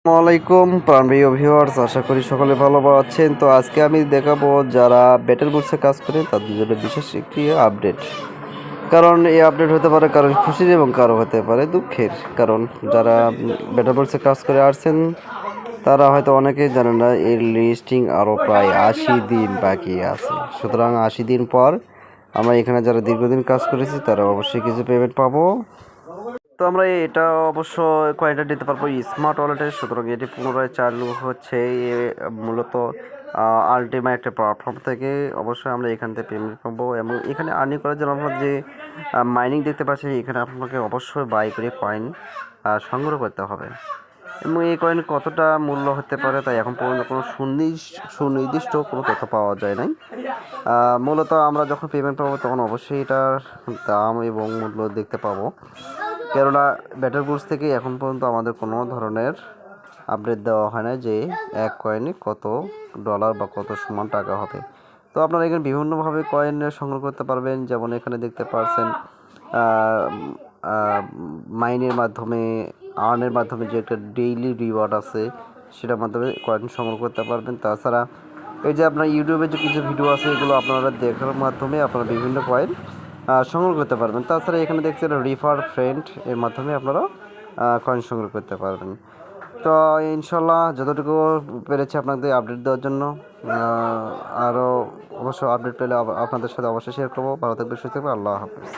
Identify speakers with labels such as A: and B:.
A: আসসালামাইকুম প্রাণপ্রিয় ভিউয়ার্স, আশা করি সকলে ভালো আছেন। তো আজকে আমি দেখাবো যারা ব্যাটেল বুটসে কাজ করেন তাদের জন্য বিশেষ একটি আপডেট। কারণ এই আপডেট হতে পারে কারো খুশির এবং কারো হতে পারে দুঃখের। কারণ যারা ব্যাটেল বুটসে কাজ করে আসছেন তারা হয়তো অনেকেই জানেন না এর লিস্টিং আরও প্রায় 80 দিন বাকি আছে। সুতরাং 80 দিন পর আমরা এখানে যারা দীর্ঘদিন কাজ করেছি তারা অবশ্যই কিছু পেমেন্ট পাবো। তো আমরা এটা অবশ্য কয়েনটা নিতে পারবো স্মার্ট ওয়ালেটে। সুতরাং এটি পুনরায় চালু হচ্ছে মূলত আলটিমা একটা প্ল্যাটফর্ম থেকে। অবশ্যই আমরা এখান থেকে পেমেন্ট পাবো এবং এখানে আর্নিং করার জন্য আপনারা যে মাইনিং দেখতে পাচ্ছেন, এখানে আপনাকে অবশ্যই বাই করে কয়েন সংগ্রহ করতে হবে। এবং এই কয়েন কতটা মূল্য হতে পারে তাই এখন পর্যন্ত কোনো সুনির্দিষ্ট কোনো তথ্য পাওয়া যায় নাই। মূলত আমরা যখন পেমেন্ট পাবো তখন অবশ্যই এটার দাম এবং মূল্য দেখতে পাবো। কেননা ব্যাটার বুটস থেকে এখন পর্যন্ত আমাদের কোনো ধরনের আপডেট দেওয়া হয় না যে এক কয়েনে কত ডলার বা কত সমান টাকা হবে। তো আপনারা এখানে বিভিন্নভাবে কয়েন সংগ্রহ করতে পারবেন। যেমন এখানে দেখতে পাচ্ছেন মাইনের মাধ্যমে, আর্নের মাধ্যমে যে একটা ডেইলি রিওয়ার্ড আছে সেটার মাধ্যমে কয়েন সংগ্রহ করতে পারবেন। তাছাড়া এই যে আপনার ইউটিউবে যে কিছু ভিডিও আছে এগুলো আপনারা দেখার মাধ্যমে আপনারা বিভিন্ন কয়েন সংগ্রহ করতে পারবেন। তাছাড়া এখানে দেখছেন রিফার ফ্রেন্ড, এর মাধ্যমে আপনারা কয়েন সংগ্রহ করতে পারবেন। তো ইনশাল্লাহ যতটুকু পেরেছি আপনাদের আপডেট দেওয়ার জন্য, আরও অবশ্য আপডেট পেলে আপনাদের সাথে অবশ্যই শেয়ার করবো। ভালো থাকবে, সুস্থ থাকবে। আল্লাহ হাফেজ।